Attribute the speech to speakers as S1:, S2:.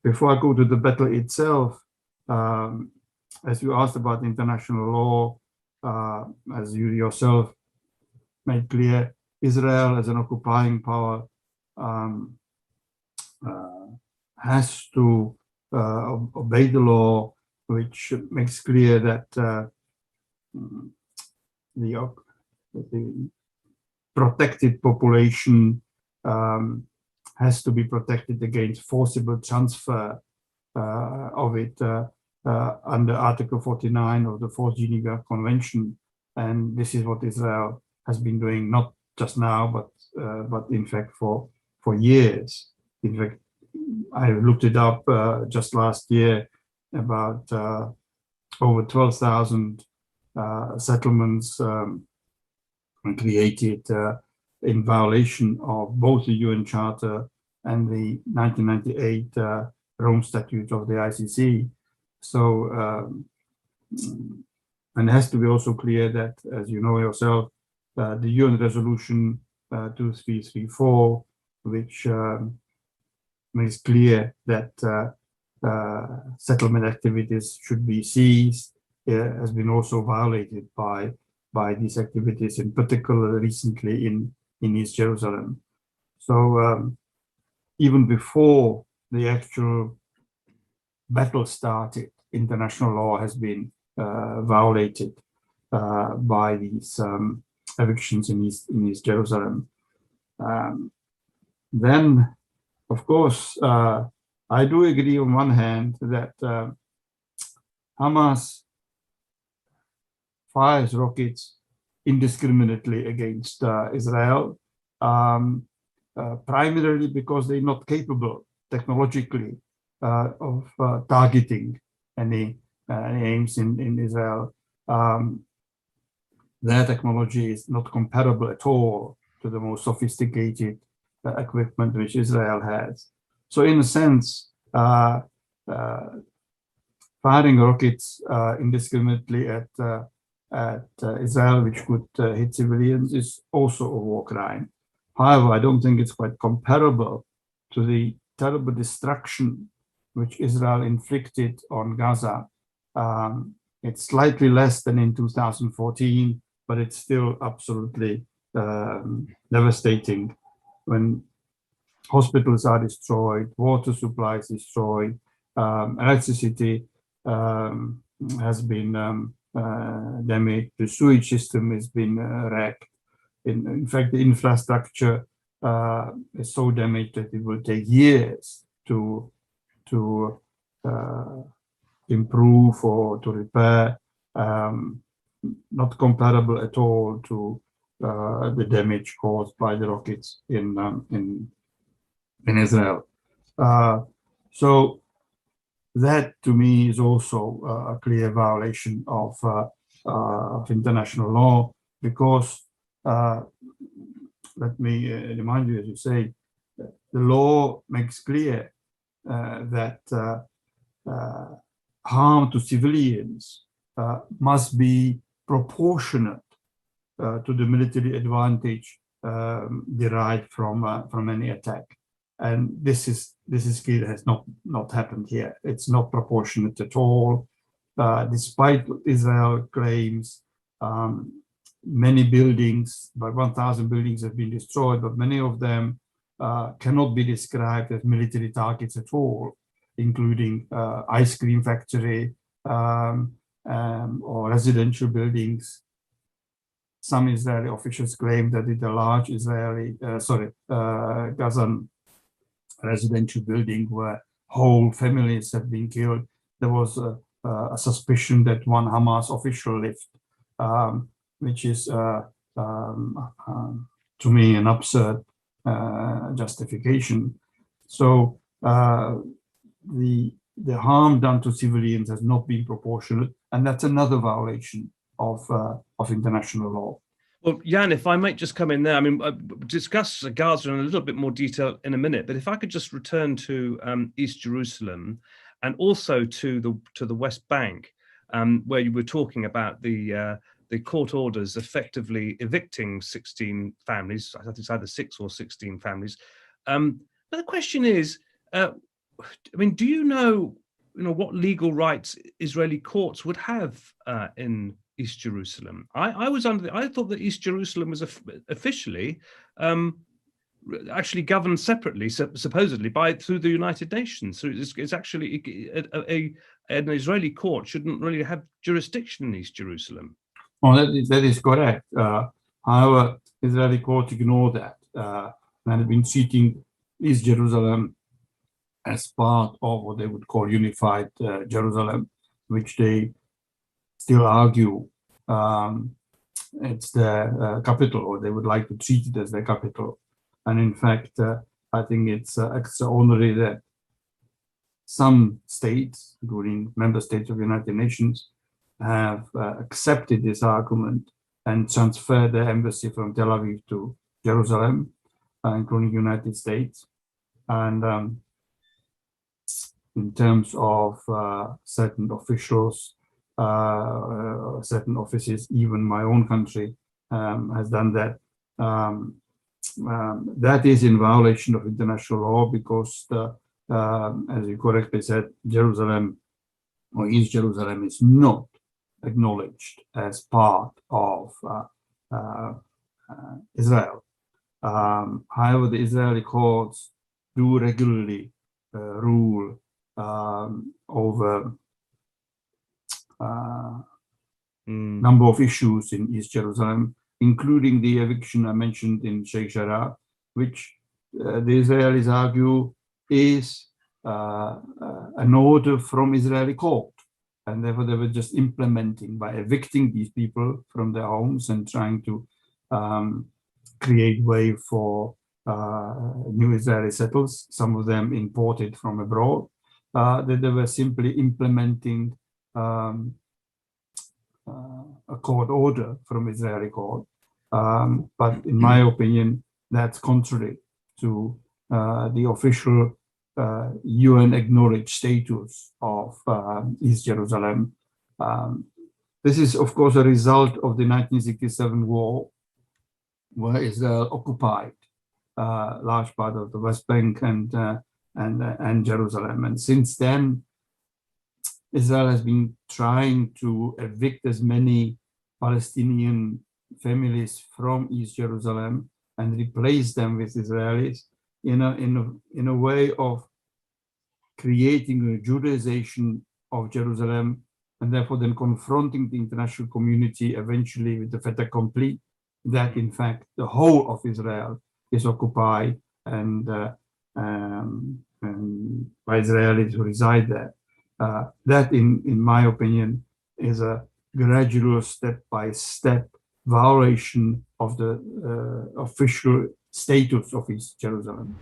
S1: before I go to the battle itself, as you asked about international law, as you yourself made clear, Israel as an occupying power has to obey the law, which makes clear that the protected population has to be protected against forcible transfer of it under Article 49 of the Fourth Geneva Convention. And this is what Israel has been doing, not just now, but in fact for years. In fact, I looked it up just last year, about over 12,000 settlements created in violation of both the UN Charter and the 1998 Rome Statute of the ICC. So, and it has to be also clear that, as you know yourself, the UN Resolution 2334, which makes clear that settlement activities should be ceased, has been also violated by these activities, in particular recently in East Jerusalem. So even before the actual battle started, international law has been violated by these evictions in East Jerusalem. Then, of course, I do agree on one hand that Hamas fires rockets indiscriminately against Israel, primarily because they're not capable technologically of targeting any aims in Israel. Their technology is not comparable at all to the most sophisticated equipment which Israel has. So in a sense, firing rockets indiscriminately at Israel, which could hit civilians, is also a war crime. However, I don't think it's quite comparable to the terrible destruction which Israel inflicted on Gaza. It's slightly less than in 2014, but it's still absolutely devastating when hospitals are destroyed, water supplies destroyed, electricity has been damaged, the sewage system has been wrecked. In fact, the infrastructure is so damaged that it will take years to improve or to repair, not comparable at all to the damage caused by the rockets in Israel. So that to me is also a clear violation of international law, because let me remind you, as you say, the law makes clear that harm to civilians must be proportionate to the military advantage derived from any attack. And this is clear, has not happened here. It's not proportionate at all. Despite what Israel claims, many buildings, about 1,000 buildings have been destroyed, but many of them cannot be described as military targets at all, including ice cream factory or residential buildings. Some Israeli officials claim that it's a large Gazan residential building where whole families have been killed. There was a suspicion that one Hamas official lived, which is to me an absurd justification. So the harm done to civilians has not been proportionate, and that's another violation of international law.
S2: Well, Jan, if I might just come in there, I mean, discuss Gaza in a little bit more detail in a minute, but if I could just return to East Jerusalem and also to the West Bank, where you were talking about the court orders effectively evicting 16 families. I think it's either 6 or 16 families. But the question is, I mean, do you know what legal rights Israeli courts would have in East Jerusalem? I thought that East Jerusalem was officially actually governed separately, supposedly through the United Nations. So it's actually an Israeli court shouldn't really have jurisdiction in East Jerusalem.
S1: Well, that is correct. However, Israeli courts ignore that and have been treating East Jerusalem as part of what they would call unified Jerusalem, which they still argue it's their capital, or they would like to treat it as their capital. And in fact, I think it's extraordinary that some states, including member states of the United Nations, have accepted this argument and transferred their embassy from Tel Aviv to Jerusalem, including the United States. And in terms of certain officials, certain offices, even my own country has done that. That is in violation of international law because, as you correctly said, Jerusalem or East Jerusalem is not acknowledged as part of Israel. However, the Israeli courts do regularly rule over number of issues in East Jerusalem, including the eviction I mentioned in Sheikh Jarrah, which the Israelis argue is an order from Israeli court. And therefore, they were just implementing by evicting these people from their homes and trying to create way for new Israeli settlers, some of them imported from abroad, that they were simply implementing a court order from Israeli court. But in my opinion, that's contrary to the official UN acknowledged status of East Jerusalem. This is, of course, a result of the 1967 war, where Israel occupied large part of the West Bank and Jerusalem. And since then, Israel has been trying to evict as many Palestinian families from East Jerusalem and replace them with Israelis in a way of creating a Judaization of Jerusalem, and therefore then confronting the international community eventually with the fait accompli that in fact the whole of Israel is occupied and by Israelis who reside there. That, in my opinion, is a gradual step-by-step violation of the official status of East Jerusalem.